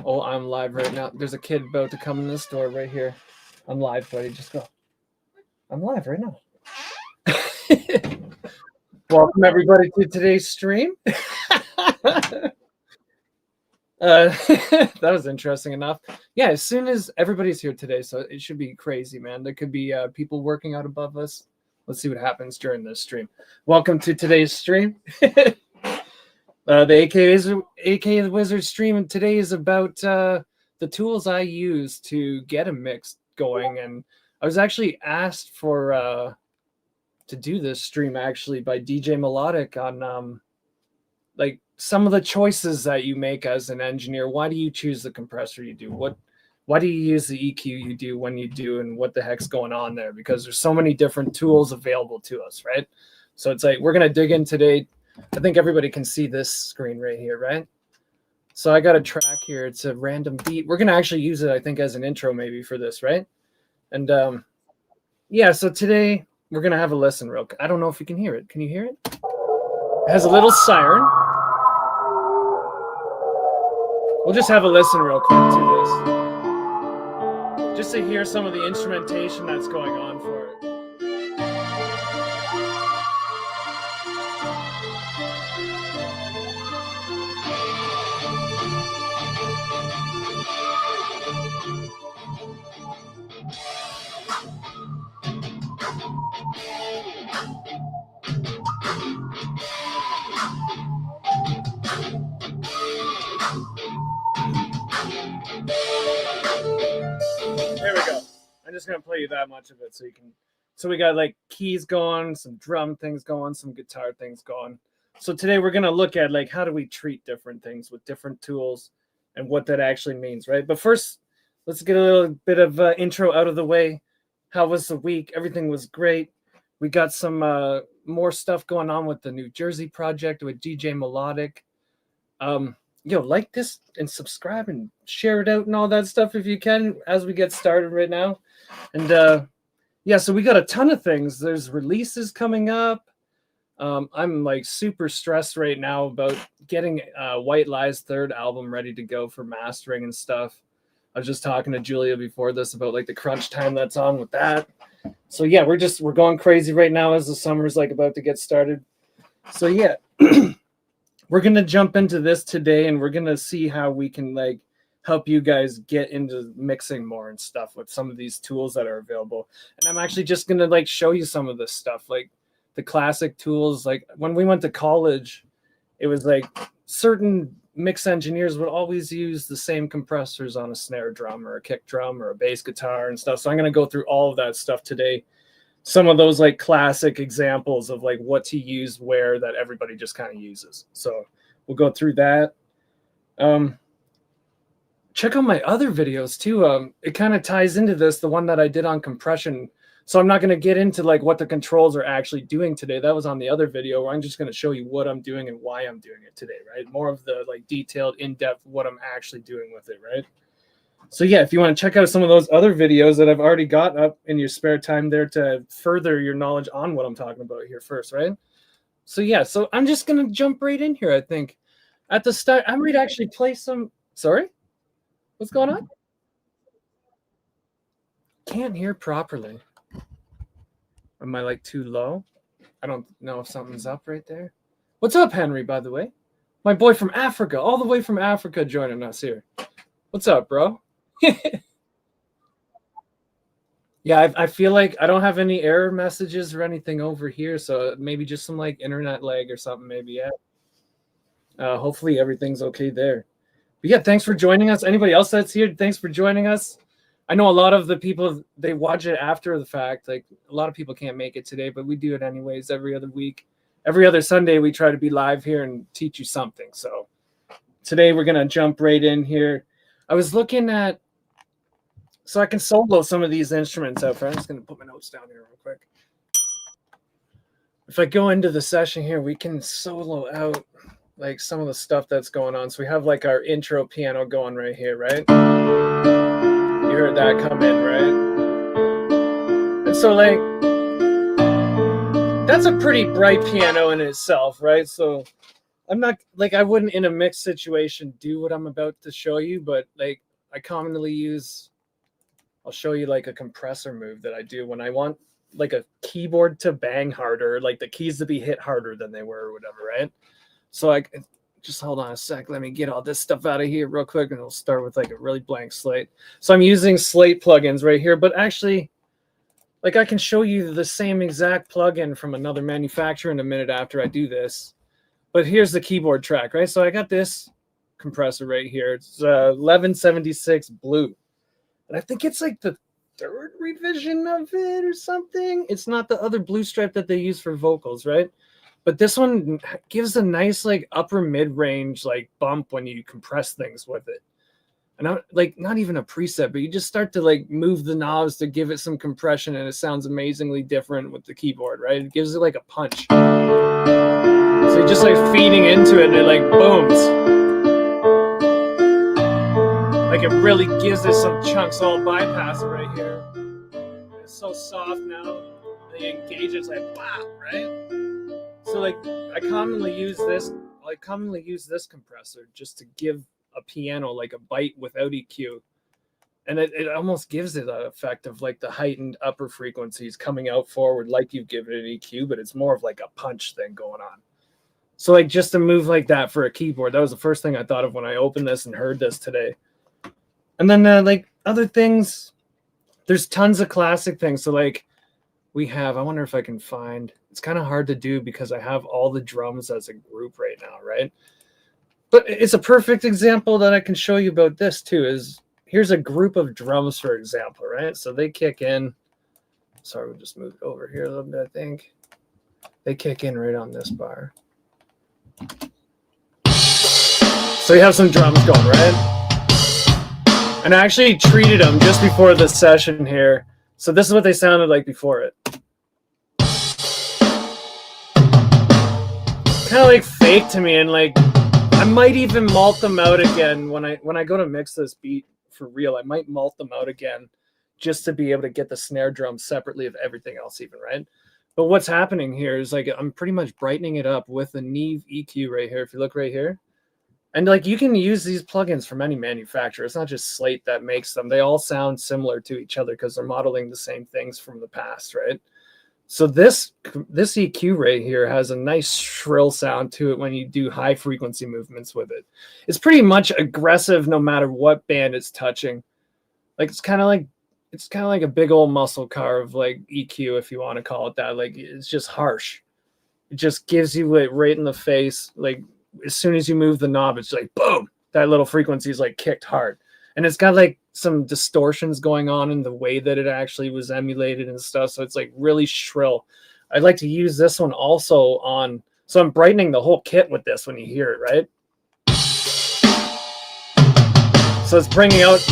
Oh, I'm live right now. There's a kid about to come in this door right here. I'm live, buddy. Just go. I'm live right now. Welcome everybody to today's stream. That was interesting enough. Yeah, as soon as everybody's here today, so it should be crazy, man. There could be people working out above us. Let's see what happens during this stream. Welcome to today's stream. The A.K.A. the Wizard stream, and today is about the tools I use to get a mix going. And I was actually asked for to do this stream actually by DJ Melodic on like some of the choices that you make as an engineer. Why do you choose the compressor you do? Why do you use the EQ you do when you do, and what the heck's going on there? Because there's so many different tools available to us, right? So it's like we're gonna dig in today. I think everybody can see this screen right here, right? So I got a track here. It's a random beat. We're gonna actually use it, I think, as an intro maybe for this, right? And yeah, so today we're gonna have a listen real quick. I don't know if you can hear it. Can you hear it? It has a little siren. We'll just have a listen real quick to this, just to hear some of the instrumentation that's going on for it. There we go. I'm just gonna play you that much of it so you can. So we got like keys going, some drum things going, some guitar things going. So today we're gonna look at like how do we treat different things with different tools and what that actually means, right? But first, let's get a little bit of intro out of the way. How was the week? Everything was great. We got some more stuff going on with the New Jersey project with DJ Melodic. Like this and subscribe and share it out and all that stuff if you can as we get started right now. And yeah, so we got a ton of things. There's releases coming up. I'm like super stressed right now about getting White Lie's third album ready to go for mastering and stuff. I was just talking to Julia before this about like the crunch time that's on with that. So yeah, we're going crazy right now as the summer's like about to get started. So yeah. We're going to jump into this today, and we're going to see how we can like help you guys get into mixing more and stuff with some of these tools that are available. And I'm actually just going to like show you some of this stuff, like the classic tools. Like when we went to college, it was like certain mix engineers would always use the same compressors on a snare drum or a kick drum or a bass guitar and stuff. So I'm going to go through all of that stuff today. Some of those like classic examples of like what to use where that everybody just kind of uses. So we'll go through that. Check out my other videos too. It kind of ties into this, the one that I did on compression. So I'm not going to get into like what the controls are actually doing today. That was on the other video where I'm just going to show you what I'm doing and why I'm doing it today, right? More of the like detailed, in-depth what I'm actually doing with it, right? So yeah, if you want to check out some of those other videos that I've already got up in your spare time there to further your knowledge on what I'm talking about here first, right? So yeah, so I'm just going to jump right in here, I think. At the start, I'm ready to actually play some... Sorry? What's going on? Can't hear properly. Am I like too low? I don't know if something's up right there. What's up, Henry, by the way? My boy from Africa, all the way from Africa joining us here. What's up, bro? Yeah, I feel like I don't have any error messages or anything over here, so maybe just some like internet lag or something, maybe. Yeah. Hopefully everything's okay there. But yeah, thanks for joining us. Anybody else that's here, thanks for joining us. I know a lot of the people, they watch it after the fact. Like a lot of people can't make it today, but we do it anyways every other week. Every other Sunday, we try to be live here and teach you something. So today we're going to jump right in here. I was looking at, so I can solo some of these instruments out front. I'm just going to put my notes down here real quick. If I go into the session here, we can solo out like some of the stuff that's going on. So we have like our intro piano going right here, right? You heard that come in, right? And so like, that's a pretty bright piano in itself, right? So I'm not like I wouldn't in a mixed situation do what I'm about to show you, but like I commonly use. I'll show you like a compressor move that I do when I want like a keyboard to bang harder, like the keys to be hit harder than they were or whatever, right? So I just hold on a sec. Let me get all this stuff out of here real quick, and we'll start with like a really blank slate. So I'm using Slate plugins right here, but actually, like I can show you the same exact plugin from another manufacturer in a minute after I do this. But here's the keyboard track, right? So I got this compressor right here. It's 1176 Blue. And I think it's like the third revision of it or something. It's not the other blue stripe that they use for vocals, right? But this one gives a nice like upper mid-range like bump when you compress things with it. And I'm like not even a preset, but you just start to like move the knobs to give it some compression, and it sounds amazingly different with the keyboard, right? It gives it like a punch. So you're just like feeding into it and it like booms. Like it really gives it some chunks. So I'll bypass it right here. It's so soft now. And you engage it's like wow, right? So like I commonly use this compressor just to give a piano like a bite without EQ. And it almost gives it that effect of like the heightened upper frequencies coming out forward like you've given it EQ, but it's more of like a punch thing going on. So like just to move like that for a keyboard, that was the first thing I thought of when I opened this and heard this today. And then like other things, there's tons of classic things. So like we have, I wonder if I can find, it's kind of hard to do because I have all the drums as a group right now, right? But it's a perfect example that I can show you about this too, is here's a group of drums, for example, right? So they kick in, sorry, we'll just move it over here a little bit, I think. They kick in right on this bar. So you have some drums going, right? And I actually treated them just before the session here. So this is what they sounded like before it. Kind of like fake to me, and like I might even malt them out again when I go to mix this beat for real. I might malt them out again just to be able to get the snare drum separately of everything else even, right? But what's happening here is like I'm pretty much brightening it up with the Neve EQ right here. If you look right here. And like you can use these plugins from any manufacturer. It's not just Slate that makes them. They all sound similar to each other because they're modeling the same things from the past, right? So this EQ right here has a nice shrill sound to it when you do high frequency movements with it. It's pretty much aggressive no matter what band it's touching. Like it's kind of like a big old muscle car of like EQ, if you want to call it that. Like it's just harsh. It just gives you it right in the face. Like as soon as you move the knob, it's like boom, that little frequency is like kicked hard. And it's got like some distortions going on in the way that it actually was emulated and stuff. So it's like really shrill. I'd like to use this one also on, so I'm brightening the whole kit with this when you hear it, right? So it's bringing out,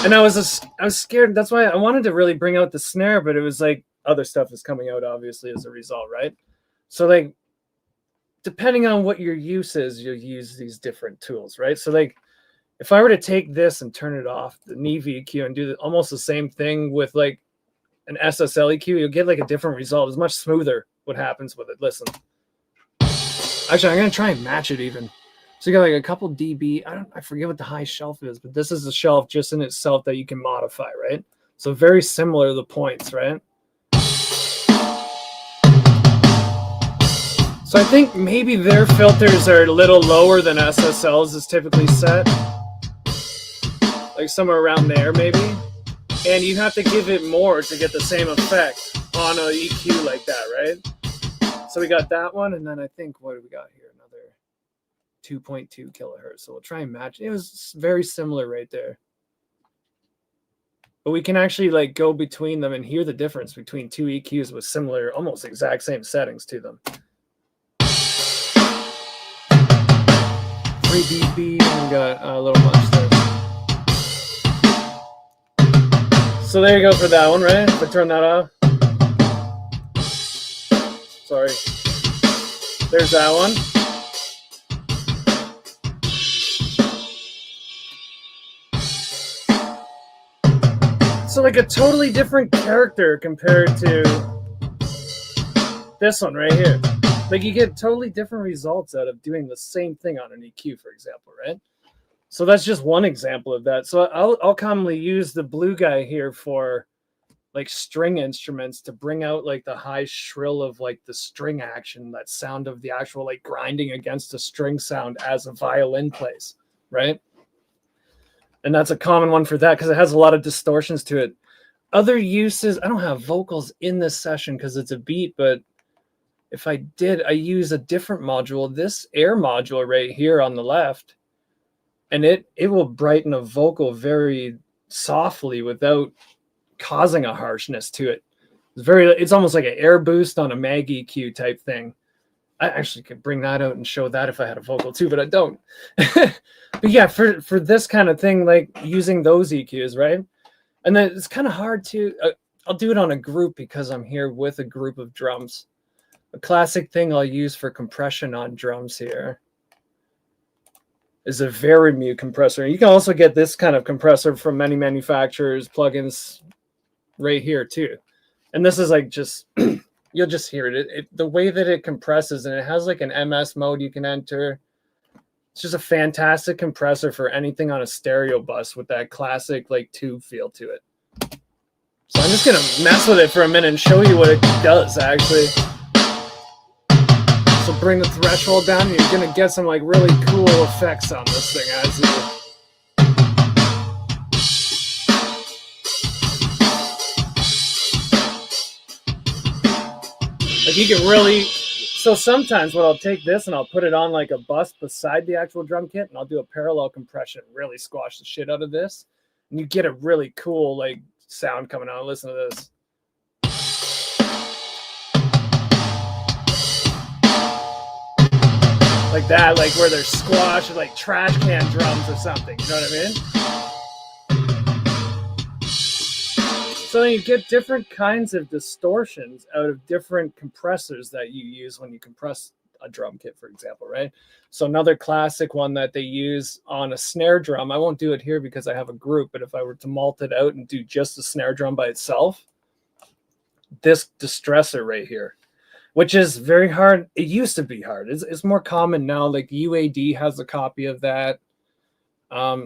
and I was scared. That's why I wanted to really bring out the snare, but it was like other stuff is coming out obviously as a result, right? So like, depending on what your use is, you'll use these different tools, right? So like, if I were to take this and turn it off, the Neve EQ, and do almost the same thing with like an SSL EQ, you'll get like a different result. It's much smoother what happens with it. Listen. Actually, I'm going to try and match it even. So you got like a couple dB. I forget what the high shelf is, but this is a shelf just in itself that you can modify, right? So very similar to the points, right? So I think maybe their filters are a little lower than SSL's is typically set. Like somewhere around there maybe. And you have to give it more to get the same effect on an EQ like that, right? So we got that one, and then I think, what do we got here? Another 2.2 kilohertz. So we'll try and match. It was very similar right there. But we can actually like go between them and hear the difference between two EQs with similar, almost exact same settings to them. 3 dB, and we got a little much there. So there you go for that one, right? If I turn that off. Sorry. There's that one. So like a totally different character compared to this one right here. Like you get totally different results out of doing the same thing on an EQ, for example, right? So that's just one example of that. So I'll commonly use the blue guy here for like string instruments to bring out like the high shrill of like the string action, that sound of the actual like grinding against a string sound as a violin plays, right? And that's a common one for that because it has a lot of distortions to it. Other uses, I don't have vocals in this session because it's a beat, but if I did, I use a different module, this air module right here on the left, and it will brighten a vocal very softly without causing a harshness to it. It's almost like an air boost on a mag EQ type thing. I actually could bring that out and show that if I had a vocal too, but I don't. But yeah, for this kind of thing, like using those EQs, right? And then it's kind of hard to, I'll do it on a group because I'm here with a group of drums. A classic thing I'll use for compression on drums here is a Verimute compressor. You can also get this kind of compressor from many manufacturers, plugins right here too. And this is like just, you'll just hear it. The way that it compresses, and it has like an MS mode you can enter. It's just a fantastic compressor for anything on a stereo bus with that classic like tube feel to it. So I'm just gonna mess with it for a minute and show you what it does actually. So bring the threshold down, and you're gonna get some like really cool effects on this thing as you. Like you can really, so sometimes what I'll take this and I'll put it on like a bus beside the actual drum kit, and I'll do a parallel compression, really squash the shit out of this, and you get a really cool like sound coming out. Listen to this. Like that, like where they're squashed, or like trash can drums or something, you know what I mean? So you get different kinds of distortions out of different compressors that you use when you compress a drum kit, for example, right? So another classic one that they use on a snare drum, I won't do it here because I have a group, but if I were to mult it out and do just the snare drum by itself, this distressor right here, which is very hard. It used to be hard. It's more common now. Like UAD has a copy of that.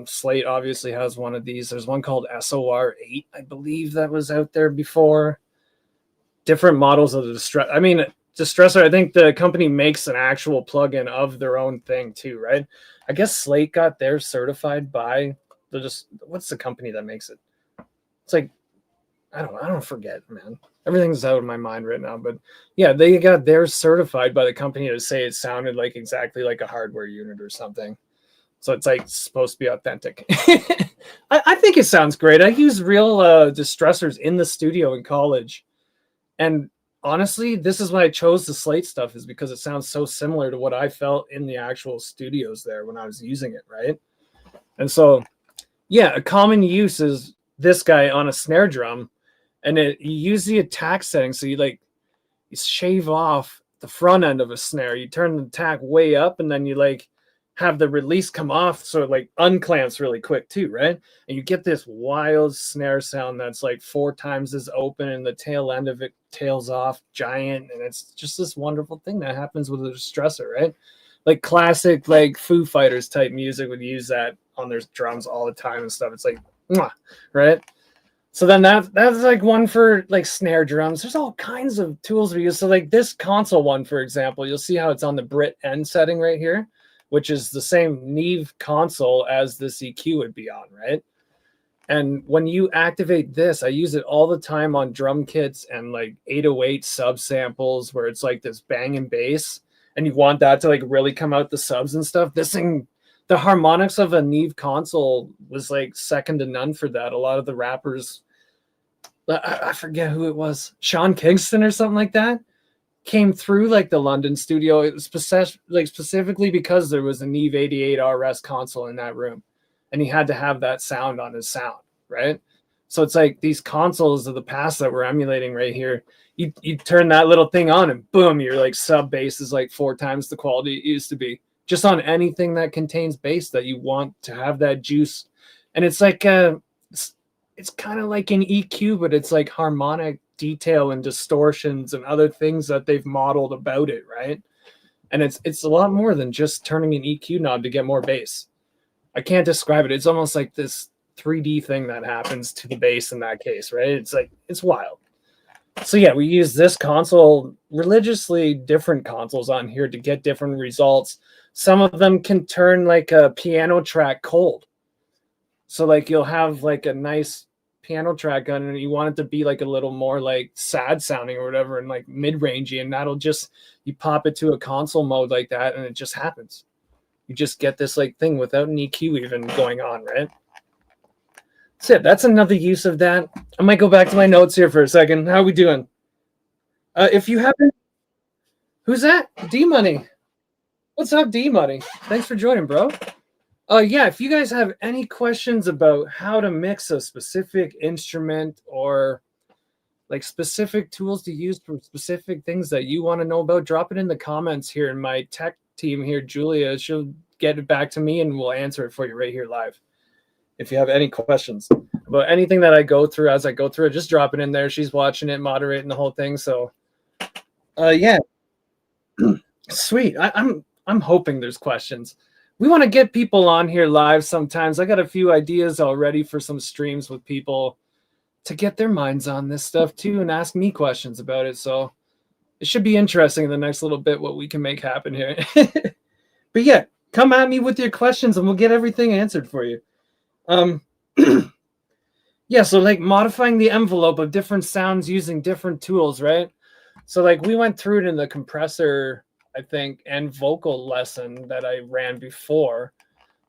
Slate obviously has one of these. There's one called SOR8, I believe, that was out there before. Different models of the distressor. I think the company makes an actual plugin of their own thing too, right? I guess Slate got theirs certified by what's the company that makes it? It's like, I don't forget, man. Everything's out of my mind right now, but yeah, they got theirs certified by the company to say it sounded like exactly like a hardware unit or something. So it's like supposed to be authentic. I think it sounds great. I use real distressors in the studio in college, and honestly, this is why I chose the Slate stuff, is because it sounds so similar to what I felt in the actual studios there when I was using it, right? And so, yeah, a common use is this guy on a snare drum. And you use the attack setting. So you shave off the front end of a snare. You turn the attack way up, and then you like have the release come off. So it like unclamps really quick too, right? And you get this wild snare sound that's like 4 times as open, and the tail end of it tails off giant. And it's just this wonderful thing that happens with a distressor, right? Like classic, like Foo Fighters type music would use that on their drums all the time and stuff. It's like, mwah, right? So then that's like one for like snare drums. There's all kinds of tools we use. So like this console one, for example, you'll see how it's on the Brit end setting right here, which is the same neve console as this EQ would be on, right? And when you activate this, I use it all the time on drum kits and like 808 sub samples where it's like this banging bass, and you want that to like really come out the subs and stuff. This thing, the harmonics of a neve console was like second to none for that. A lot of the rappers, I forget who it was, Sean Kingston or something like that, came through like the London studio. It was specifically because there was a Neve 88 RS console in that room, and he had to have that sound on his sound, right? So it's like these consoles of the past that we're emulating right here. You turn that little thing on, and boom, your like sub bass is like 4 times the quality it used to be, just on anything that contains bass that you want to have that juice. And it's like it's kind of like an EQ, but it's like harmonic detail and distortions and other things that they've modeled about it, right? And it's a lot more than just turning an EQ knob to get more bass. I can't describe it. It's almost like this 3D thing that happens to the bass in that case, right? It's like, it's wild. So yeah, we use this console religiously, different consoles on here to get different results. Some of them can turn like a piano track cold. So like you'll have like a nice piano track on and you want it to be like a little more like sad sounding or whatever and like mid-rangey, and that'll just, you pop it to a console mode like that and it just happens. You just get this like thing without an EQ even going on, right? That's it. That's another use of that. I might go back to my notes here for a second. How are we doing? If you haven't, who's that? D Money. What's up, D Money? Thanks for joining, bro. Yeah, if you guys have any questions about how to mix a specific instrument or like specific tools to use for specific things that you want to know about, drop it in the comments here. And my tech team here, Julia, she'll get it back to me and we'll answer it for you right here live. If you have any questions about anything that I go through as I go through it, just drop it in there. She's watching it, moderating the whole thing. So, yeah, sweet. I'm hoping there's questions. We want to get people on here live sometimes. I got a few ideas already for some streams with people to get their minds on this stuff too and ask me questions about it. So it should be interesting in the next little bit what we can make happen here. But yeah, come at me with your questions and we'll get everything answered for you. Yeah, so like modifying the envelope of different sounds using different tools, right? So like we went through it in the compressor, I think, and vocal lesson that I ran before,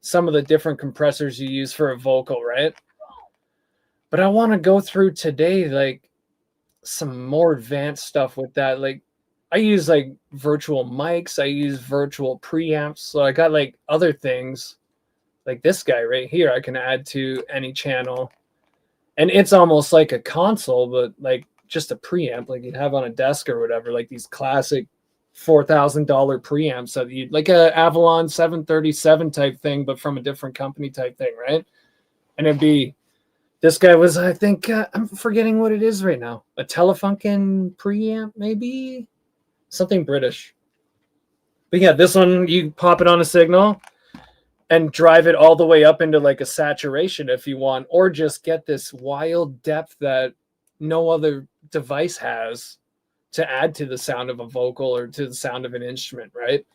some of the different compressors you use for a vocal, right? But I want to go through today like some more advanced stuff with that. Like I use like virtual mics, I use virtual preamps, so I got like other things like this guy right here I can add to any channel, and it's almost like a console but like just a preamp like you'd have on a desk or whatever, like these classic $4,000 preamps that you like, a Avalon 737 type thing but from a different company type thing, right? And it'd be, this guy was, I think, I'm forgetting what it is right now, a Telefunken preamp, maybe something British. But yeah, this one you pop it on a signal and drive it all the way up into like a saturation if you want, or just get this wild depth that no other device has to add to the sound of a vocal or to the sound of an instrument, right?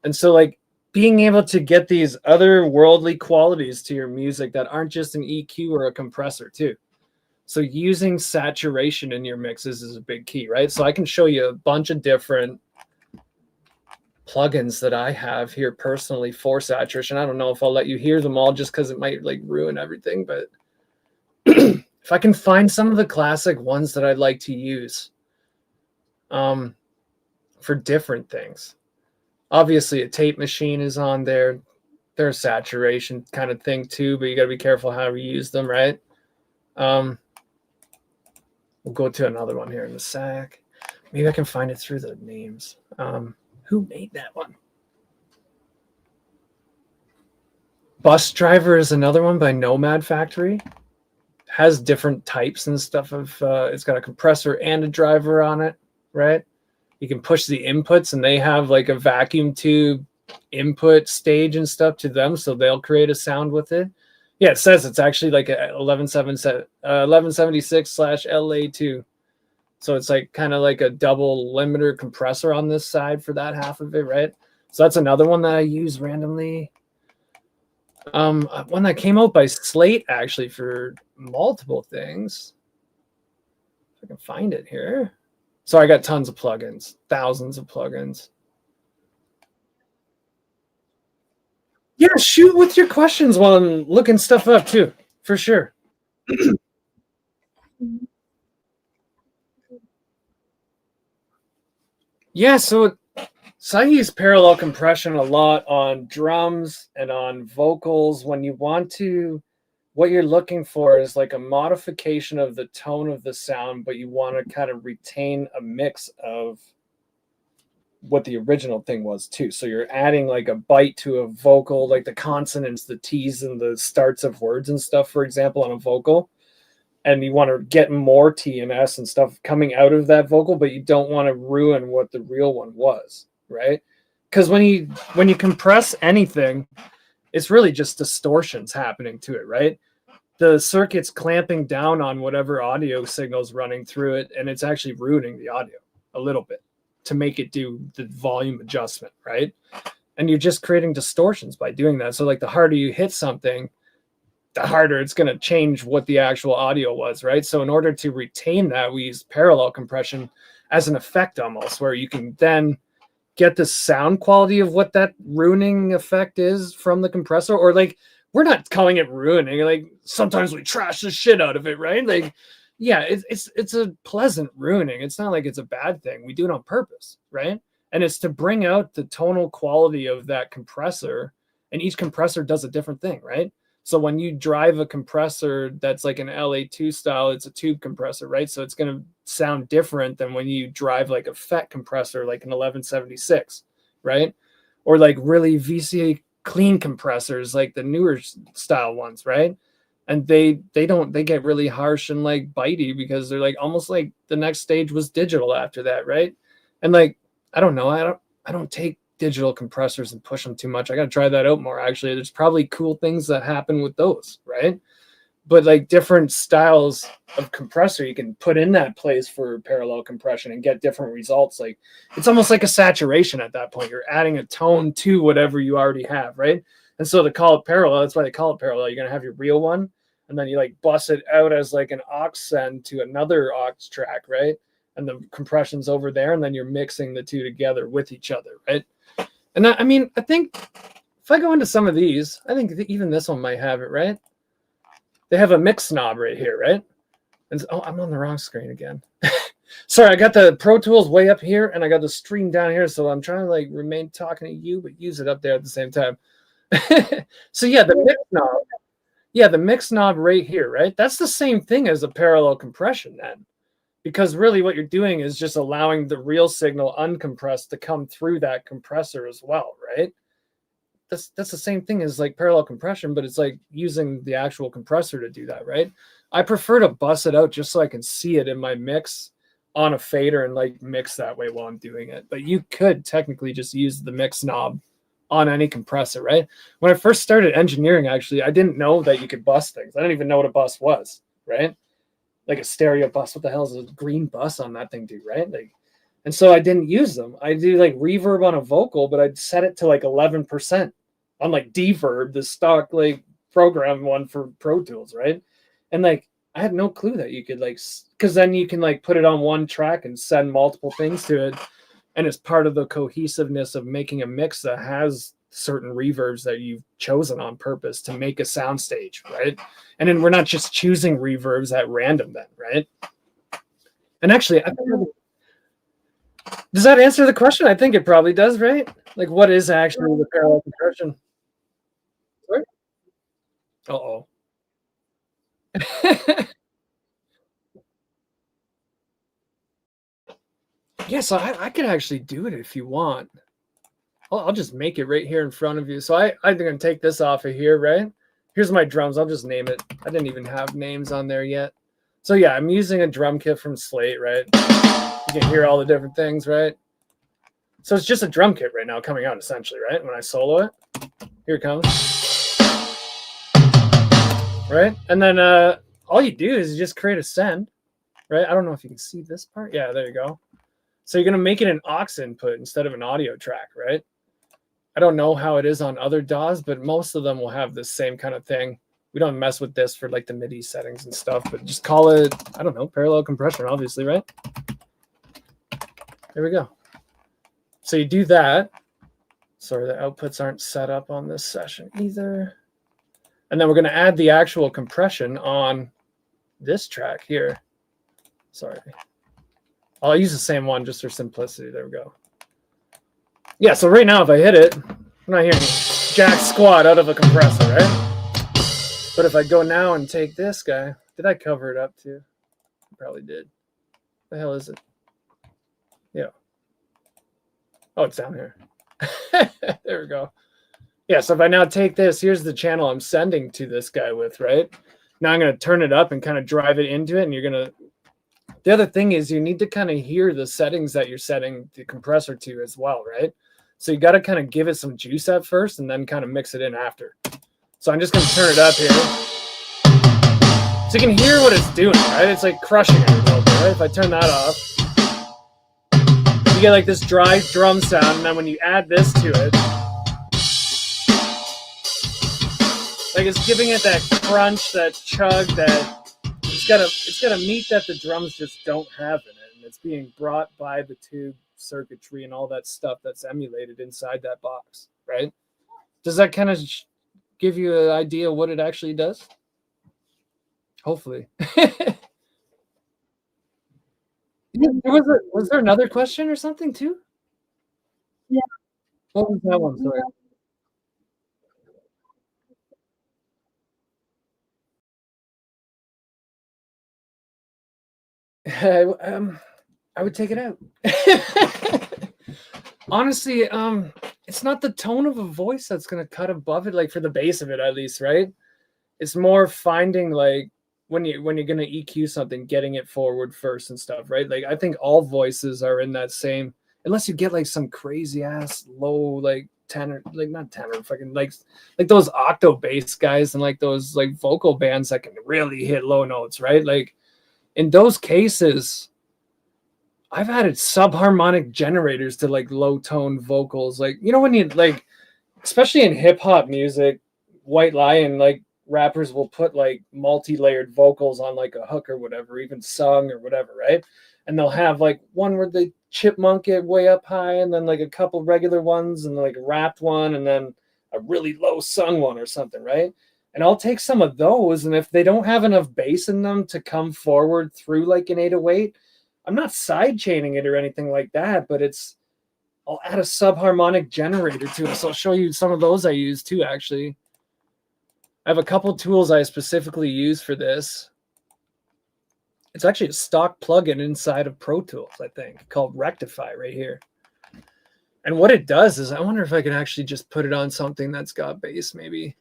And so like being able to get these other worldly qualities to your music that aren't just an EQ or a compressor too. So using saturation in your mixes is a big key, right? So I can show you a bunch of different plugins that I have here personally for saturation. I don't know if I'll let you hear them all just because it might like ruin everything, but if I can find some of the classic ones that I'd like to use for different things. Obviously a tape machine is on there. They're a saturation kind of thing too, but you got to be careful how you use them, right? We'll go to another one here in a sec. Maybe I can find it through the names. Who made that one? Bus Driver is another one by Nomad Factory. Has different types and stuff of, it's got a compressor and a driver on it, right? You can push the inputs and they have like a vacuum tube input stage and stuff to them, so they'll create a sound with it. Yeah, it says it's actually like a 1176/LA2. So it's like kind of like a double limiter compressor on this side for that half of it, right? So that's another one that I use randomly. One that came out by Slate actually for multiple things. If I can find it here. So I got tons of plugins, thousands of plugins. Yeah, shoot with your questions while I'm looking stuff up too, for sure. Yeah, so I use parallel compression a lot on drums and on vocals when you want to, what you're looking for is like a modification of the tone of the sound, but you want to kind of retain a mix of what the original thing was too. So you're adding like a bite to a vocal, like the consonants, the T's and the starts of words and stuff, for example, on a vocal. And you want to get more T and S and stuff coming out of that vocal, but you don't want to ruin what the real one was, right? because when you compress anything, it's really just distortions happening to it, right? The circuit's clamping down on whatever audio signal's running through it, and it's actually ruining the audio a little bit to make it do the volume adjustment, right? And you're just creating distortions by doing that. So like the harder you hit something, the harder it's going to change what the actual audio was, right? So in order to retain that, we use parallel compression as an effect almost, where you can then get the sound quality of what that ruining effect is from the compressor. Or like, we're not calling it ruining, like sometimes we trash the shit out of it, right? Like, yeah, it's a pleasant ruining. It's not like it's a bad thing. We do it on purpose, right? And it's to bring out the tonal quality of that compressor, and each compressor does a different thing, right? So when you drive a compressor that's like an LA2 style, it's a tube compressor, right? So it's going to sound different than when you drive like a FET compressor, like an 1176, right? Or like really VCA clean compressors, like the newer style ones, right? And they get really harsh and like bitey because they're like almost like the next stage was digital after that, right? And like, I don't know, I don't take digital compressors and push them too much. I got to try that out more. Actually, there's probably cool things that happen with those, right? But like different styles of compressor you can put in that place for parallel compression and get different results. Like it's almost like a saturation at that point. You're adding a tone to whatever you already have, right? And so to call it parallel, that's why they call it parallel. You're gonna have your real one, and then you like bust it out as like an aux send to another aux track, right? And the compression's over there, and then you're mixing the two together with each other, right? And that, I mean, I think if I go into some of these, I think even this one might have it, right? They have a mix knob right here, right? And oh, I'm on the wrong screen again. Sorry, I got the Pro Tools way up here, and I got the stream down here, so I'm trying to like remain talking to you, but use it up there at the same time. So yeah, the mix knob. Yeah, the mix knob right here, right? That's the same thing as a parallel compression then. Because really what you're doing is just allowing the real signal uncompressed to come through that compressor as well, right? That's the same thing as like parallel compression, but it's like using the actual compressor to do that, right? I prefer to bust it out just so I can see it in my mix on a fader and like mix that way while I'm doing it. But you could technically just use the mix knob on any compressor, right? When I first started engineering, actually, I didn't know that you could bus things. I didn't even know what a bus was, right? Like a stereo bus. What the hell is a green bus on that thing do, right? Like, and so I didn't use them. I do like reverb on a vocal, but I'd set it to like 11% on like Deverb, the stock like program one for Pro Tools, right? And like I had no clue that you could like, because then you can like put it on one track and send multiple things to it, and it's part of the cohesiveness of making a mix that has certain reverbs that you've chosen on purpose to make a sound stage, right? And then we're not just choosing reverbs at random then, right? And actually, does that answer the question? I think it probably does, right? Like what is actually the parallel compression? Right? Uh-oh. Yeah, so I could actually do it if you want. I'll just make it right here in front of you. So I'm going to take this off of here, right? Here's my drums. I'll just name it. I didn't even have names on there yet. So yeah, I'm using a drum kit from Slate, right? You can hear all the different things, right? So it's just a drum kit right now coming out essentially, right? When I solo it, here it comes. Right? And then all you do is you just create a send, right? I don't know if you can see this part. Yeah, there you go. So you're going to make it an aux input instead of an audio track, right? I don't know how it is on other DAWs, but most of them will have the same kind of thing. We don't mess with this for like the MIDI settings and stuff, but just call it, I don't know, parallel compression, obviously, right? There we go. So you do that. Sorry, the outputs aren't set up on this session either. And then we're going to add the actual compression on this track here. Sorry. I'll use the same one just for simplicity. There we go. Yeah, so right now if I hit it, I'm not hearing jack squat out of a compressor, right? But if I go now and take this guy, did I cover it up too? I probably did. The hell is it? Yeah. Oh, it's down here. There we go. Yeah, so if I now take this, here's the channel I'm sending to this guy with, right? Now I'm going to turn it up and kind of drive it into it, and you're going to... The other thing is you need to kind of hear the settings that you're setting the compressor to as well, right? So you got to kind of give it some juice at first and then kind of mix it in after. So I'm just going to turn it up here. So you can hear what it's doing, right? It's like crushing it a little bit, right? If I turn that off, you get like this dry drum sound, and then when you add this to it, like it's giving it that crunch, that chug, that it's got a meat that the drums just don't have in it, and it's being brought by the tube circuitry and all that stuff that's emulated inside that box, right? Does that kind of give you an idea of what it actually does? Hopefully. Was there another question or something too? Yeah. What was that one? Sorry. I would take it out. Honestly, it's not the tone of a voice that's gonna cut above it, like for the bass of it at least, right? It's more finding like when you're gonna EQ something, getting it forward first and stuff, right? Like I think all voices are in that same, unless you get like some crazy ass low like tenor, like not tenor, fucking like those octo bass guys and like those like vocal bands that can really hit low notes, right? Like in those cases, I've added subharmonic generators to like low tone vocals. Like, you know, when you like, especially in hip hop music, White Lion, like rappers will put like multi-layered vocals on like a hook or whatever, even sung or whatever, right? And they'll have like one where they chipmunk it way up high, and then like a couple regular ones, and like a rapped one, and then a really low sung one or something, right? And I'll take some of those, and if they don't have enough bass in them to come forward through like an 808, I'm not side chaining it or anything like that, but I'll add a subharmonic generator to it. So I'll show you some of those I use too, actually. I have a couple tools I specifically use for this. It's actually a stock plugin inside of Pro Tools, I think, called Rectify right here. And what it does is, I wonder if I can actually just put it on something that's got bass, maybe.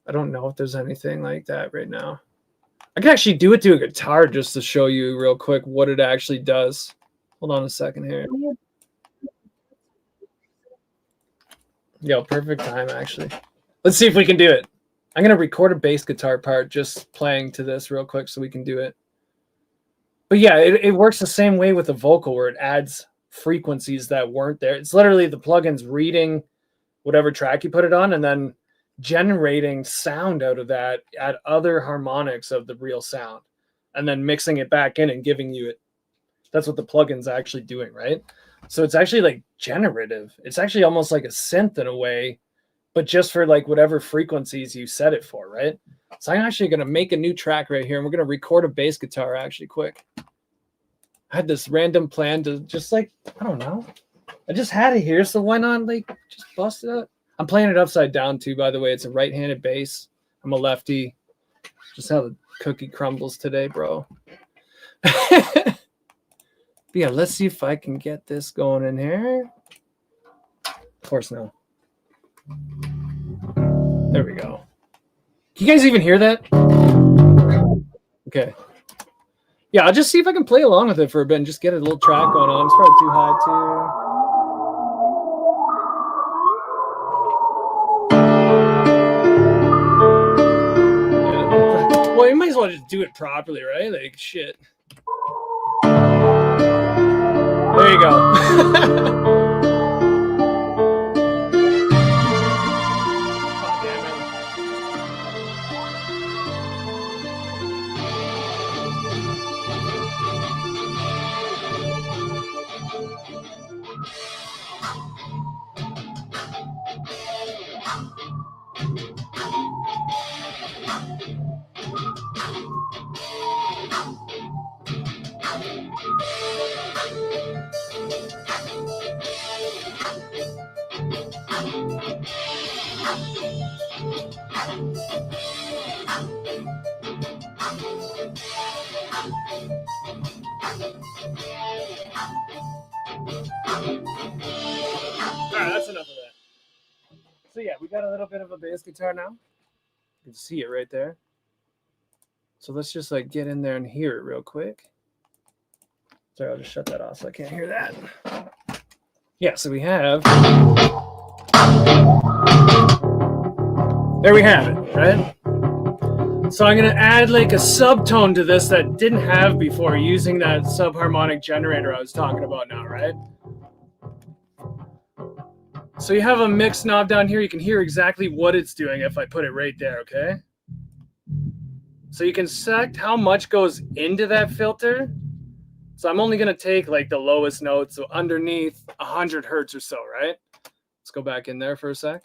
I don't know if there's anything like that right now. I can actually do it to a guitar just to show you real quick what it actually does. Hold on a second here. Yo, perfect time, actually. Let's see if we can do it. I'm going to record a bass guitar part just playing to this real quick so we can do it. But yeah, it works the same way with a vocal where it adds frequencies that weren't there. It's literally the plugin's reading whatever track you put it on and then generating sound out of that at other harmonics of the real sound and then mixing it back in and giving you it. That's what the plugin's actually doing, right? So it's actually like generative. It's actually almost like a synth in a way, but just for like whatever frequencies you set it for, right? So I'm actually going to make a new track right here, and we're going to record a bass guitar actually quick. I had this random plan to just like, I don't know. I just had it here, so why not like just bust it up? I'm playing it upside down too, by the way. It's a right-handed bass. I'm a lefty. Just how the cookie crumbles today, bro. But yeah, let's see if I can get this going in here. Of course, no. There we go. Can you guys even hear that? Okay. Yeah, I'll just see if I can play along with it for a bit and just get a little track going on. It's probably too high too. Yeah. Well, you might as well just do it properly, right? Like, shit. There you go. Alright, that's enough of that. So yeah, we got a little bit of a bass guitar now. You can see it right there. So let's just like get in there and hear it real quick. Sorry, I'll just shut that off so I can't hear that. Yeah, so we have, there we have it, right? So I'm gonna add like a subtone to this that didn't have before using that subharmonic generator I was talking about now, right? So you have a mix knob down here. You can hear exactly what it's doing if I put it right there, okay? So you can select how much goes into that filter. So I'm only gonna take like the lowest note, so underneath 100 hertz or so, right? Let's go back in there for a sec.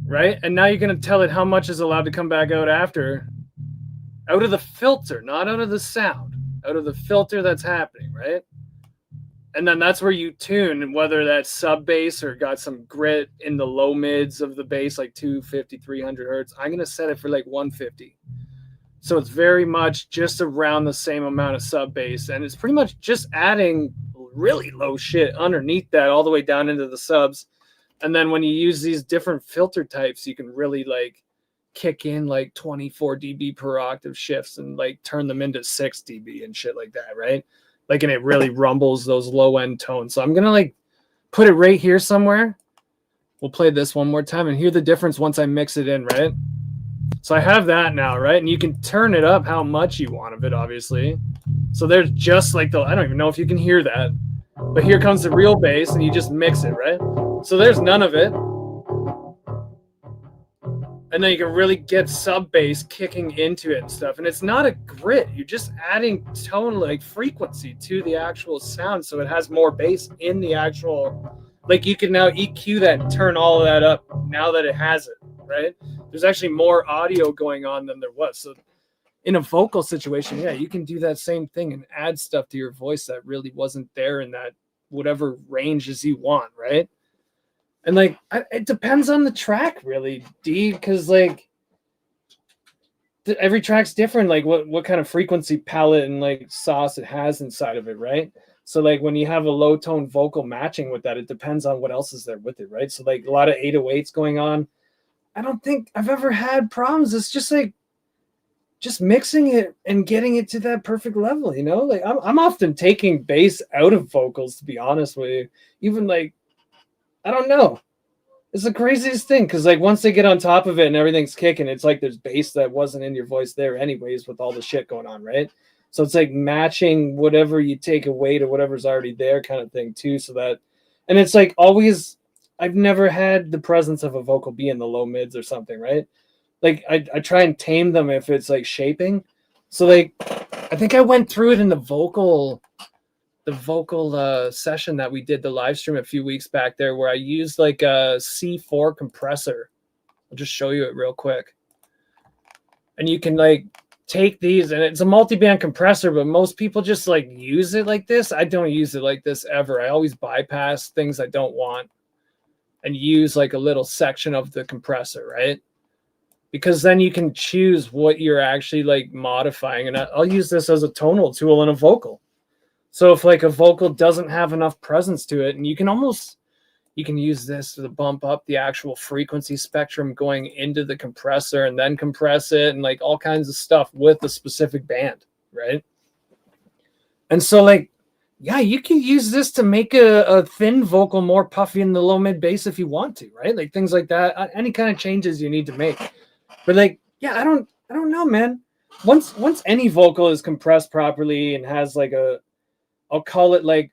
Right? And now you're gonna tell it how much is allowed to come back out after. Out of the filter, not out of the sound. Out of the filter that's happening, right? And then that's where you tune whether that's sub bass or got some grit in the low mids of the bass, like 250, 300 hertz. I'm going to set it for like 150. So it's very much just around the same amount of sub bass. And it's pretty much just adding really low shit underneath that all the way down into the subs. And then when you use these different filter types, you can really like kick in like 24 dB per octave shifts and like turn them into 6 dB and shit like that, right? Like, and it really rumbles those low end tones. So I'm gonna like put it right here somewhere. We'll play this one more time and hear the difference once I mix it in, right? So I have that now, right? And you can turn it up how much you want of it, obviously. So there's just like I don't even know if you can hear that, but here comes the real bass and you just mix it, right? So there's none of it. And then you can really get sub bass kicking into it and stuff. And it's not a grit. You're just adding tone, like frequency to the actual sound. So it has more bass in the actual, like you can now EQ that and turn all of that up now that it has it, right? There's actually more audio going on than there was. So in a vocal situation, yeah, you can do that same thing and add stuff to your voice that really wasn't there in that whatever ranges you want, right? And like, it depends on the track, really, D, because like every track's different. Like what kind of frequency palette and like sauce it has inside of it, right? So like when you have a low tone vocal matching with that, it depends on what else is there with it, right? So like a lot of 808s going on. I don't think I've ever had problems. It's just like just mixing it and getting it to that perfect level, you know? Like I'm often taking bass out of vocals, to be honest with you. Even like, I don't know. It's the craziest thing because like once they get on top of it and everything's kicking, it's like there's bass that wasn't in your voice there anyways with all the shit going on, right? So it's like matching whatever you take away to whatever's already there kind of thing too. So that, and it's like always, I've never had the presence of a vocal be in the low mids or something, right? Like I try and tame them if it's like shaping. So like I think I went through it in the vocal session that we did the live stream a few weeks back there, where I used like a C4 compressor. I'll just show you it real quick. And you can like take these, and it's a multi-band compressor, but most people just like use it like this. I don't use it like this ever. I always bypass things I don't want and use like a little section of the compressor, right? Because then you can choose what you're actually like modifying. And I'll use this as a tonal tool in a vocal. So if like a vocal doesn't have enough presence to it, and you can use this to bump up the actual frequency spectrum going into the compressor and then compress it and like all kinds of stuff with a specific band, right? And so like, yeah, you can use this to make a thin vocal more puffy in the low mid bass if you want to, right? Like things like that, any kind of changes you need to make. But like, yeah, I don't know, man. Once any vocal is compressed properly and has like I'll call it like,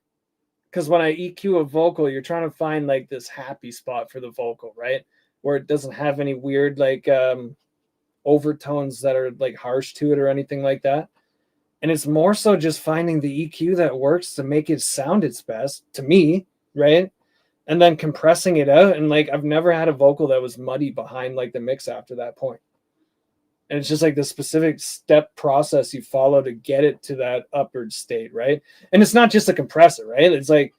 because when I EQ a vocal, you're trying to find like this happy spot for the vocal, right? Where it doesn't have any weird like overtones that are like harsh to it or anything like that. And it's more so just finding the EQ that works to make it sound its best to me, right? And then compressing it out. And like, I've never had a vocal that was muddy behind like the mix after that point. And it's just like the specific step process you follow to get it to that upward state, right? And it's not just a compressor, right? It's like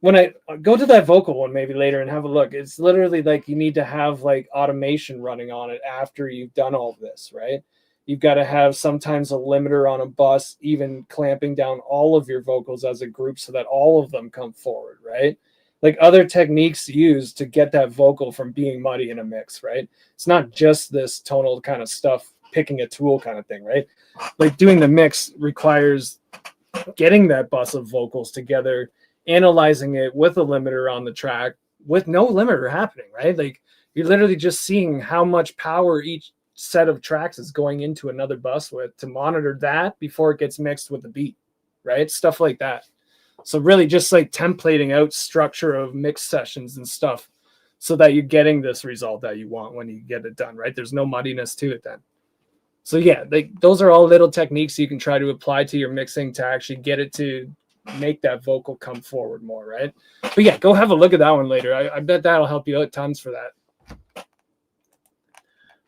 when I go to that vocal one maybe later and have a look, it's literally like you need to have like automation running on it after you've done all this, right? You've got to have sometimes a limiter on a bus, even clamping down all of your vocals as a group so that all of them come forward, right? Like other techniques used to get that vocal from being muddy in a mix, right? It's not just this tonal kind of stuff, picking a tool kind of thing, right? Like doing the mix requires getting that bus of vocals together analyzing it with a limiter on the track with no limiter happening, right? Like you're literally just seeing how much power each set of tracks is going into another bus with to monitor that before it gets mixed with the beat, right? Stuff like that. So really just like templating out structure of mix sessions and stuff so that you're getting this result that you want when you get it done, right? There's no muddiness to it then. So yeah, like those are all little techniques you can try to apply to your mixing to actually get it to make that vocal come forward more, right? But yeah, go have a look at that one later. I bet that'll help you out tons for that.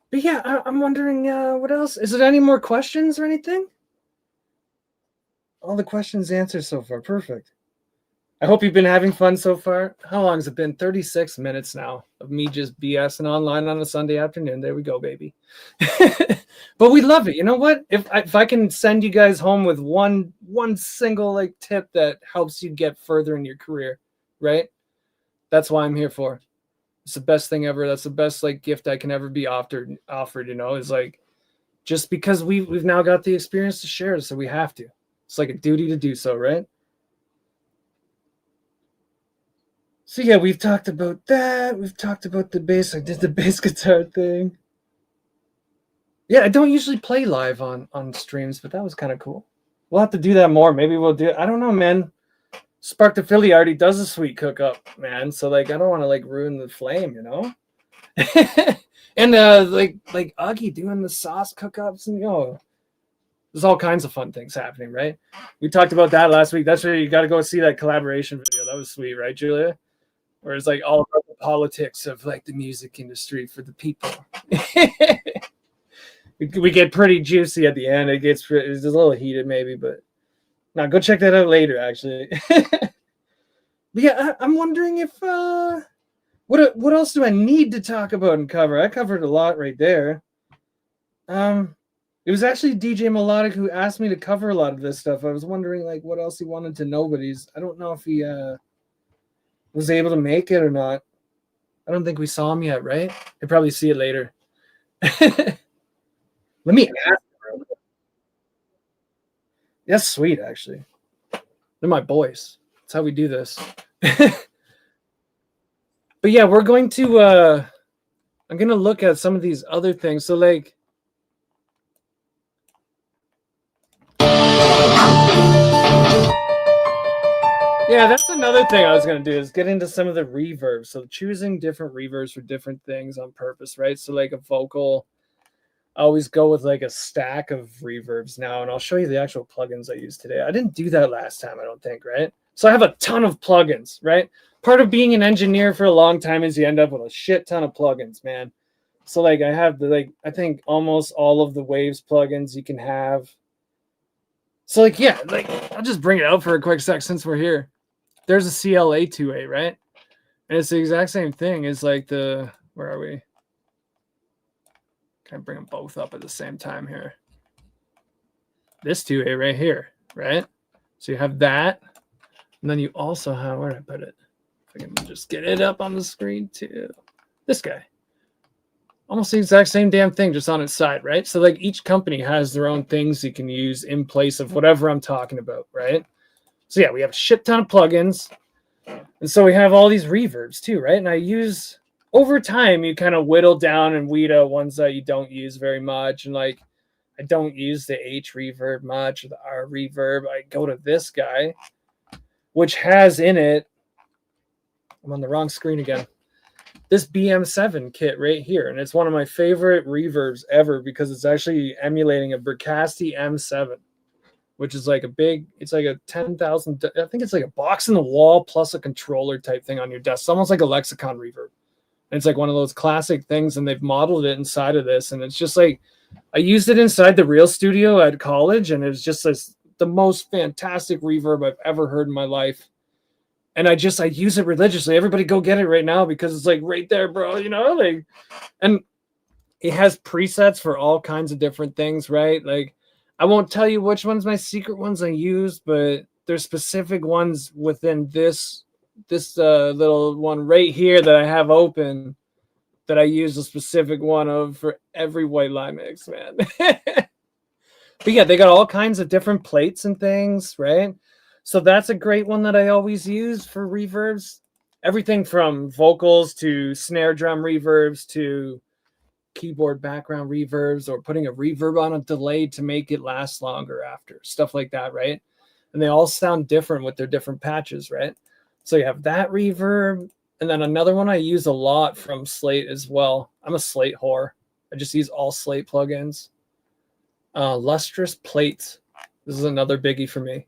But yeah, I'm wondering what else? Is there any more questions or anything? All the questions answered so far. Perfect. I hope you've been having fun so far. How long has it been? 36 minutes now of me just BSing online on a Sunday afternoon. There we go, baby. But we love it. You know what? If I can send you guys home with one single like tip that helps you get further in your career, right? That's why I'm here for. It's the best thing ever. That's the best like gift I can ever be offered, you know, is like just because we've now got the experience to share, so we have to. It's like a duty to do so, right? So yeah, we've talked about that. We've talked about the bass. I did the bass guitar thing. Yeah, I don't usually play live on streams, but that was kind of cool. We'll have to do that more. Maybe we'll do it. I don't know, man. Spark the Philly already does a sweet cook up, man. So like I don't want to like ruin the flame, you know? And like Augie doing the sauce cook-ups and there's all kinds of fun things happening, right? We talked about that last week. That's where you got to go see that collaboration video. That was sweet, right, Julia? Where it's like all about the politics of like the music industry for the people. We get pretty juicy at the end. It's a little heated maybe, but now go check that out later, actually. But yeah, I'm wondering if what else do I need to talk about and cover? I covered a lot right there. It was actually DJ Melodic who asked me to cover a lot of this stuff. I was wondering like what else he wanted to know, but I don't know if he was able to make it or not. I don't think we saw him yet, right? I'll probably see it later. Let me ask. That's sweet, actually. They're my boys. That's how we do this. But yeah, we're going to I'm gonna look at some of these other things. So like yeah, that's another thing I was going to do is get into some of the reverbs. So choosing different reverbs for different things on purpose, right? So like a vocal, I always go with like a stack of reverbs now, and I'll show you the actual plugins I used today. I didn't do that last time, I don't think, right? So I have a ton of plugins, right? Part of being an engineer for a long time is you end up with a shit ton of plugins, man. So like I have I think almost all of the Waves plugins you can have. So like, yeah, like I'll just bring it out for a quick sec since we're here. There's a CLA2A, right? And it's the exact same thing as like where are we? Can I bring them both up at the same time here? This 2A right here, right? So you have that. And then you also have, where did I put it? If I can just get it up on the screen too. This guy. Almost the exact same damn thing, just on its side, right? So like each company has their own things you can use in place of whatever I'm talking about, right? So yeah, we have a shit ton of plugins. And so we have all these reverbs too, right? And I use, over time, you kind of whittle down and weed out ones that you don't use very much. And like, I don't use the H reverb much or the R reverb. I go to this guy, which has in it, I'm on the wrong screen again, this BM7 kit right here. And it's one of my favorite reverbs ever because it's actually emulating a Bricasti M7. Which is like it's like a 10,000, I think it's like a box in the wall plus a controller type thing on your desk. It's almost like a Lexicon reverb. And it's like one of those classic things, and they've modeled it inside of this. And it's just like, I used it inside the Real Studio at college, and it was just the most fantastic reverb I've ever heard in my life. And I use it religiously. Everybody go get it right now because it's like right there, bro, you know? Like, and it has presets for all kinds of different things, right? Like, I won't tell you which ones my secret ones I use, but there's specific ones within this little one right here that I have open that I use a specific one of for every white lie mix, man. But yeah, they got all kinds of different plates and things, right? So that's a great one that I always use for reverbs. Everything from vocals to snare drum reverbs to keyboard background reverbs, or putting a reverb on a delay to make it last longer after, stuff like that, right? And they all sound different with their different patches, right? So you have that reverb. And then another one I use a lot from Slate as well. I'm a Slate whore. I just use all Slate plugins. Lustrous plates. This is another biggie for me.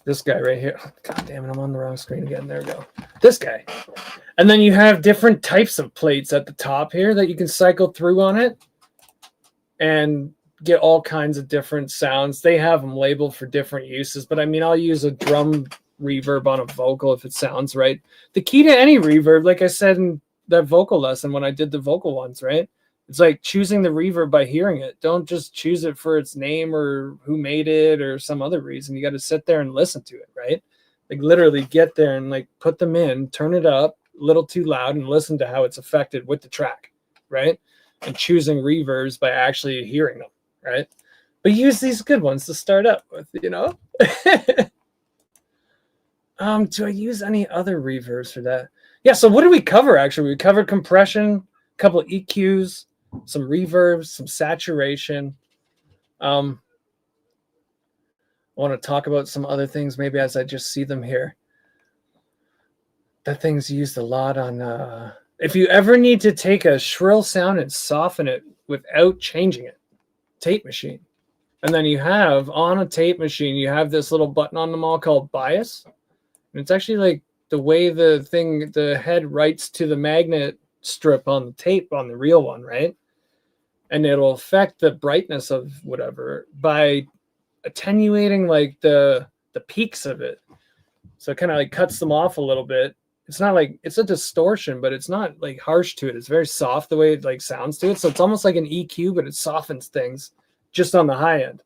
This guy right here. God damn it, I'm on the wrong screen again. There we go. This guy. And then you have different types of plates at the top here that you can cycle through on it and get all kinds of different sounds. They have them labeled for different uses, but I mean, I'll use a drum reverb on a vocal if it sounds right. The key to any reverb, like I said in that vocal lesson when I did the vocal ones, right? It's like choosing the reverb by hearing it. Don't just choose it for its name or who made it or some other reason. You got to sit there and listen to it, right? Like literally get there and like put them in, turn it up a little too loud and listen to how it's affected with the track, right? And choosing reverbs by actually hearing them, right? But use these good ones to start up with, you know? Do I use any other reverbs for that? Yeah, so what did we cover actually? We covered compression, a couple of EQs, some reverbs, some saturation. I want to talk about some other things maybe as I just see them here. That thing's used a lot on if you ever need to take a shrill sound and soften it without changing it, tape machine. And then you have on a tape machine, you have this little button on them all called bias. And it's actually like the way the head writes to the magnet strip on the tape on the real one, right? And it'll affect the brightness of whatever by attenuating like the peaks of it. So it kind of like cuts them off a little bit. It's not like it's a distortion, but it's not like harsh to it. It's very soft the way it like sounds to it. So it's almost like an EQ, but it softens things just on the high end,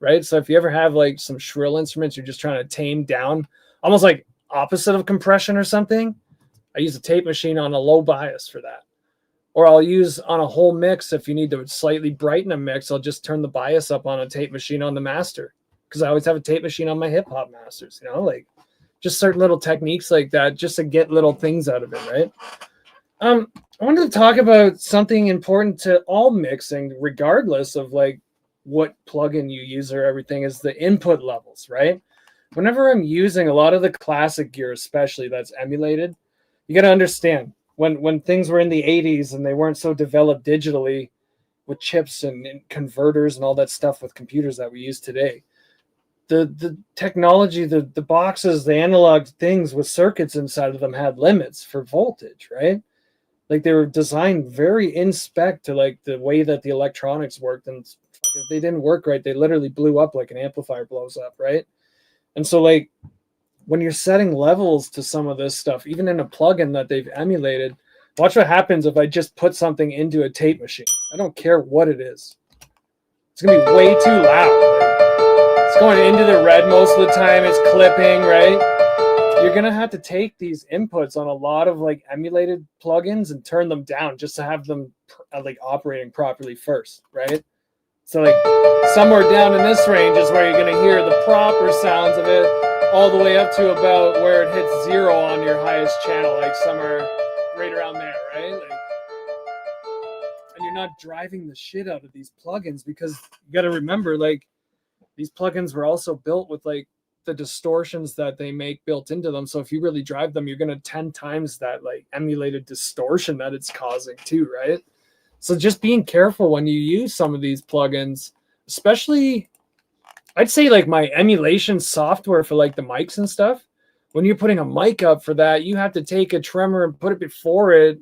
right? So if you ever have like some shrill instruments you're just trying to tame down, almost like opposite of compression or something, I use a tape machine on a low bias for that. Or I'll use on a whole mix, if you need to slightly brighten a mix, I'll just turn the bias up on a tape machine on the master, because I always have a tape machine on my hip hop masters, you know, like just certain little techniques like that just to get little things out of it, right? I wanted to talk about something important to all mixing, regardless of like what plugin you use or everything, is the input levels, right? Whenever I'm using a lot of the classic gear, especially that's emulated, you got to understand when things were in the 80s and they weren't so developed digitally with chips and converters and all that stuff with computers that we use today. The technology, the boxes, the analog things with circuits inside of them had limits for voltage, right? Like they were designed very in spec to like the way that the electronics worked, and if they didn't work right, they literally blew up like an amplifier blows up, right? And so like when you're setting levels to some of this stuff, even in a plugin that they've emulated, watch what happens if I just put something into a tape machine. I don't care what it is. It's gonna be way too loud. It's going into the red most of the time. It's clipping, right? You're gonna have to take these inputs on a lot of like emulated plugins and turn them down just to have them like operating properly first, right? So like somewhere down in this range is where you're gonna hear the proper sounds of it, all the way up to about where it hits 0 on your highest channel, like somewhere right around there, right? Like, and you're not driving the shit out of these plugins, because you got to remember, like, these plugins were also built with like the distortions that they make built into them. So if you really drive them, you're gonna 10 times that like emulated distortion that it's causing too, right? So just being careful when you use some of these plugins, especially I'd say like my emulation software for like the mics and stuff. When you're putting a mic up for that, you have to take a tremor and put it before it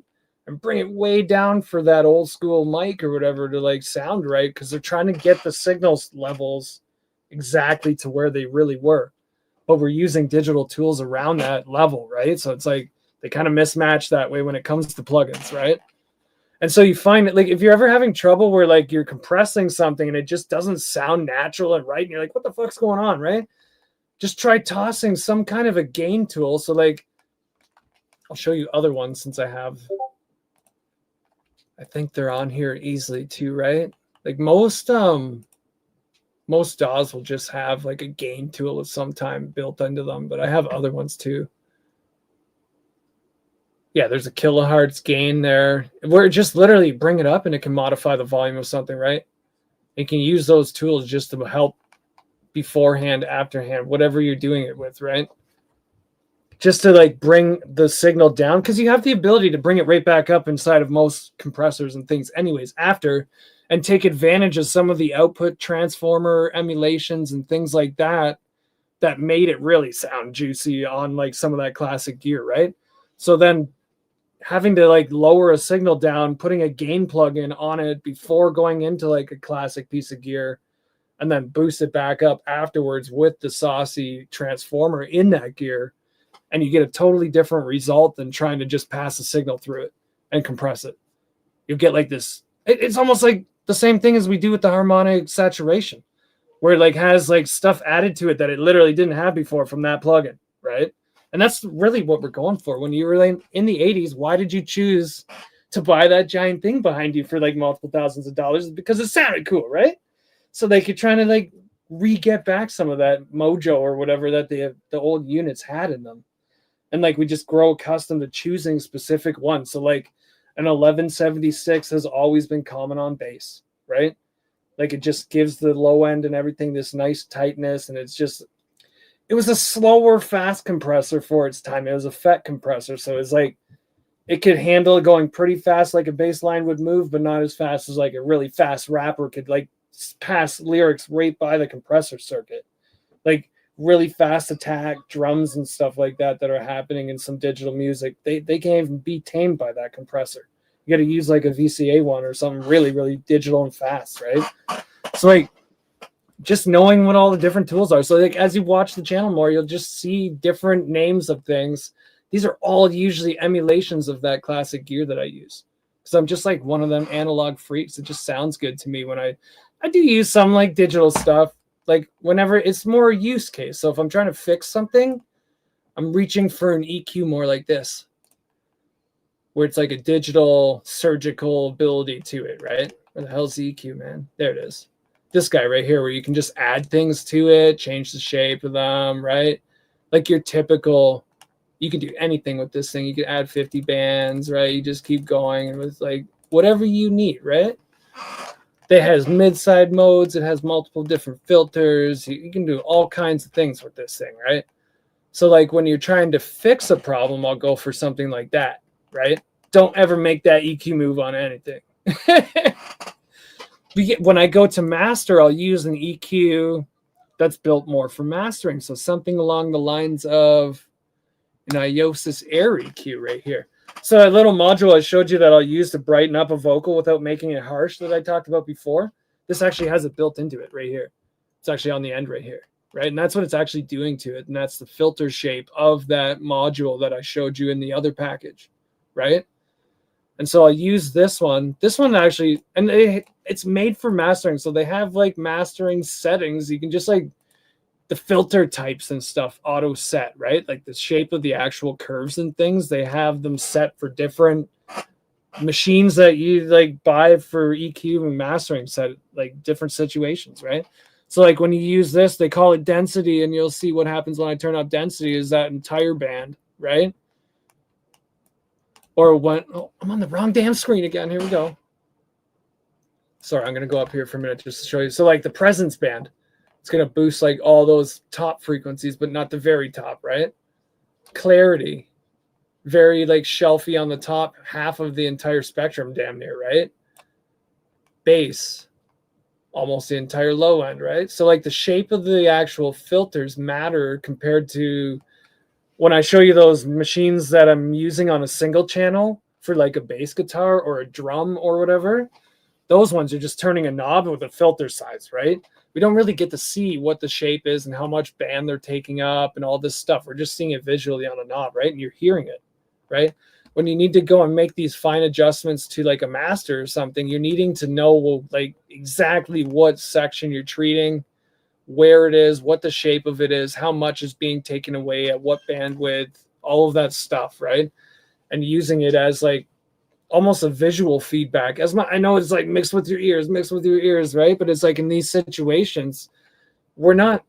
and bring it way down for that old school mic or whatever to like sound right, because they're trying to get the signals levels exactly to where they really were. But we're using digital tools around that level, right? So it's like they kind of mismatch that way when it comes to plugins, right? And so you find that like if you're ever having trouble where like you're compressing something and it just doesn't sound natural and right, and you're like, what the fuck's going on, right? Just try tossing some kind of a gain tool. So like I'll show you other ones since I think they're on here easily too, right? Like most Most DAWs will just have like a gain tool of some time built into them, but I have other ones too. Yeah, there's a kilohertz gain there where it just literally bring it up and it can modify the volume of something, right? You can use those tools just to help beforehand, afterhand, whatever you're doing it with, right? Just to like bring the signal down, because you have the ability to bring it right back up inside of most compressors and things anyways after, and take advantage of some of the output transformer emulations and things like that that made it really sound juicy on like some of that classic gear, right? So then having to like lower a signal down, putting a gain plug in on it before going into like a classic piece of gear, and then boost it back up afterwards with the saucy transformer in that gear, and you get a totally different result than trying to just pass a signal through it and compress it. You'll get like this. It's almost like the same thing as we do with the harmonic saturation, where it like has like stuff added to it that it literally didn't have before from that plugin, right? And that's really what we're going for. When you were in the 80s, why did you choose to buy that giant thing behind you for like multiple thousands of dollars? Because it sounded cool, right? So they could try to like re-get back some of that mojo or whatever that the old units had in them. And like we just grow accustomed to choosing specific ones. So like an 1176 has always been common on bass, right? Like it just gives the low end and everything this nice tightness, and it was a slower fast compressor for its time. It was a FET compressor, so it's like it could handle going pretty fast like a bass line would move, but not as fast as like a really fast rapper could like pass lyrics right by the compressor circuit. Like really fast attack drums and stuff like that are happening in some digital music. They can't even be tamed by that compressor. You got to use like a VCA one or something really, really digital and fast, right? So like just knowing what all the different tools are. So like as you watch the channel more, you'll just see different names of things. These are all usually emulations of that classic gear that I use. Because I'm just like one of them analog freaks. It just sounds good to me when I do use some like digital stuff. Like whenever it's more use case. So if I'm trying to fix something, I'm reaching for an EQ more like this, where it's like a digital surgical ability to it, right? Where the hell's the EQ, man? There it is. This guy right here, where you can just add things to it, change the shape of them, right? Like your typical, you can do anything with this thing. You can add 50 bands, right? You just keep going and with like whatever you need, right? It has mid-side modes. It has multiple different filters. You can do all kinds of things with this thing, right? So like when you're trying to fix a problem, I'll go for something like that, right? Don't ever make that EQ move on anything. When I go to master, I'll use an EQ that's built more for mastering. So something along the lines of an Iosis Air EQ right here. So that little module I showed you that I'll use to brighten up a vocal without making it harsh that I talked about before, this actually has it built into it right here. It's actually on the end right here, right? And that's what it's actually doing to it. And that's the filter shape of that module that I showed you in the other package, right? And so I'll use this one. This one actually, and it's made for mastering. So they have like mastering settings. You can just like the filter types and stuff auto set, right? Like the shape of the actual curves and things, they have them set for different machines that you like buy for EQ and mastering set, like different situations, right? So like when you use this, they call it density, and you'll see what happens when I turn up density is that entire band, right? Or when, oh, I'm on the wrong damn screen again. Here we go. Sorry, I'm going to go up here for a minute just to show you. So like the presence band, it's going to boost like all those top frequencies, but not the very top, right? Clarity, very like shelfy on the top half of the entire spectrum, damn near, right? Bass, almost the entire low end, right? So like the shape of the actual filters matter compared to when I show you those machines that I'm using on a single channel for like a bass guitar or a drum or whatever. Those ones are just turning a knob with a filter size, right? We don't really get to see what the shape is and how much band they're taking up and all this stuff. We're just seeing it visually on a knob, right? And you're hearing it, right? When you need to go and make these fine adjustments to like a master or something, you're needing to know like exactly what section you're treating, where it is, what the shape of it is, how much is being taken away, at what bandwidth, all of that stuff, right? And using it as like almost a visual feedback. I know it's like mixed with your ears, right? But it's like in these situations, we're not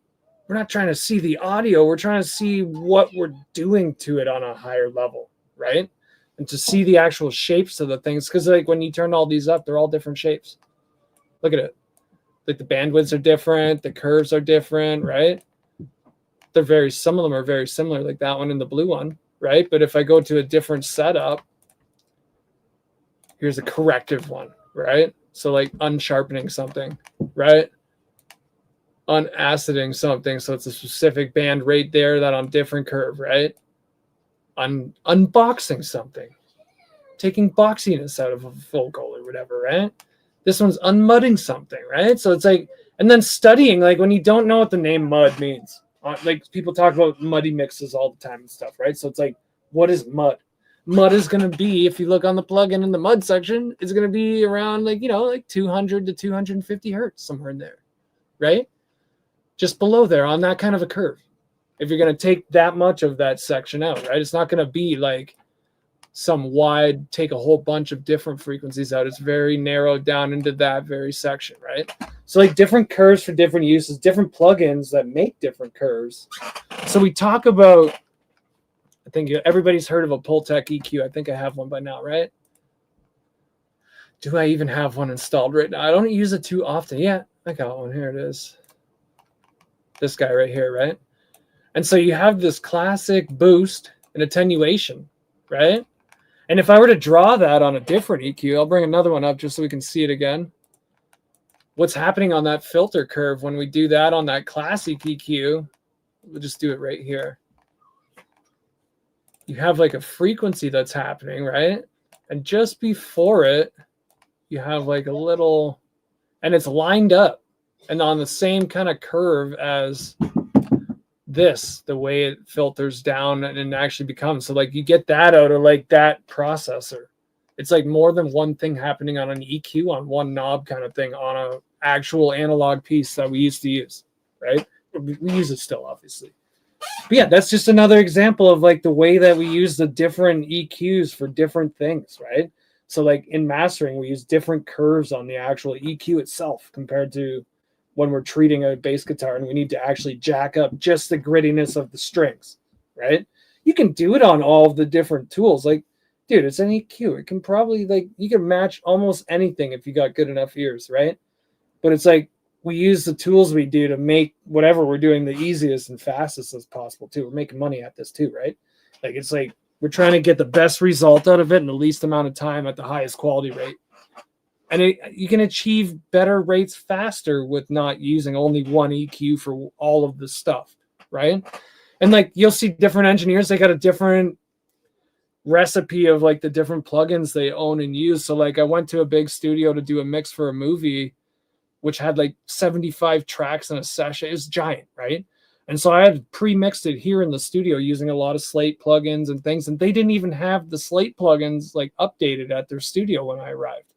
trying to see the audio. We're trying to see what we're doing to it on a higher level, right? And to see the actual shapes of the things. Because like when you turn all these up, they're all different shapes. Look at it. Like the bandwidths are different, the curves are different, right? Some of them are very similar, like that one and the blue one, right? But if I go to a different setup, here's a corrective one, right? So like unsharpening something, right? Unaciding something, so it's a specific band rate there that on different curve, right? Unboxing something, taking boxiness out of a vocal or whatever, right? This one's unmudding something, right? So it's like, and then studying, like when you don't know what the name mud means, like people talk about muddy mixes all the time and stuff, right? So it's like, what is mud? Mud is going to be, if you look on the plugin in the mud section, it's going to be around like, like 200 to 250 hertz, somewhere in there, right? Just below there on that kind of a curve. If you're going to take that much of that section out, right? It's not going to be like some wide, take a whole bunch of different frequencies out. It's very narrowed down into that very section, right? So like different curves for different uses, different plugins that make different curves. So we talk about, I think everybody's heard of a Pultec EQ. I think I have one by now, right? Do I even have one installed right now? I don't use it too often. Yeah, I got one. Here it is. This guy right here, right? And so you have this classic boost and attenuation, right? And if I were to draw that on a different EQ, I'll bring another one up just so we can see it again. What's happening on that filter curve when we do that on that classic EQ, we'll just do it right here. You have like a frequency that's happening, right? And just before it, you have like a little, and it's lined up and on the same kind of curve as this, the way it filters down and actually becomes. So like you get that out of like that processor. It's like more than one thing happening on an EQ on one knob kind of thing on a actual analog piece that we used to use, right? We use it still, obviously. But yeah, that's just another example of like the way that we use the different EQs for different things, right? So like in mastering, we use different curves on the actual EQ itself compared to when we're treating a bass guitar and we need to actually jack up just the grittiness of the strings, right? You can do it on all of the different tools. Like, dude, it's an EQ. It can probably like, you can match almost anything if you got good enough ears, right? But it's like, we use the tools we do to make whatever we're doing the easiest and fastest as possible too. We're making money at this too, right? Like it's like we're trying to get the best result out of it in the least amount of time at the highest quality rate. And you can achieve better rates faster with not using only one EQ for all of this stuff, right? And like you'll see different engineers, they got a different recipe of like the different plugins they own and use. So like I went to a big studio to do a mix for a movie which had like 75 tracks in a session. It was giant, right? And so I had pre-mixed it here in the studio using a lot of Slate plugins and things. And they didn't even have the Slate plugins like updated at their studio when I arrived.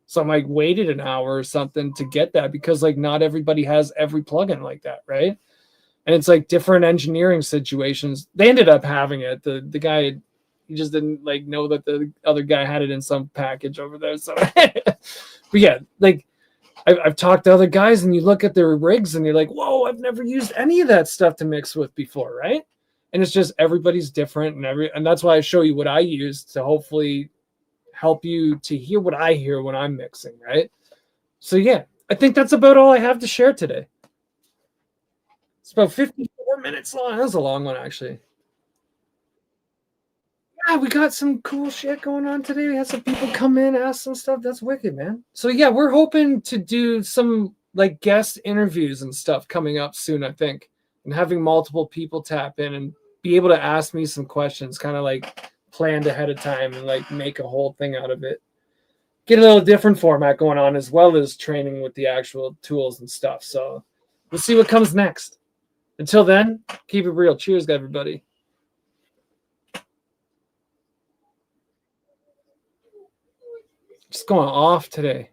So I'm like waited an hour or something to get that because like not everybody has every plugin like that, right? And it's like different engineering situations. They ended up having it. The guy, he just didn't like know that the other guy had it in some package over there. So, but yeah, like I've talked to other guys and you look at their rigs and you're like, whoa, I've never used any of that stuff to mix with before, right? And it's just everybody's different and that's why I show you what I use to hopefully help you to hear what I hear when I'm mixing, right? So yeah, I think that's about all I have to share today. It's about 54 minutes long. That was a long one, actually. Yeah, we got some cool shit going on today. We had some people come in, ask some stuff. That's wicked, man. So yeah, we're hoping to do some like guest interviews and stuff coming up soon, I think, and having multiple people tap in and be able to ask me some questions, kind of like planned ahead of time and like make a whole thing out of it. Get a little different format going on as well as training with the actual tools and stuff. So we'll see what comes next. Until then, keep it real. Cheers, everybody. Just going off today.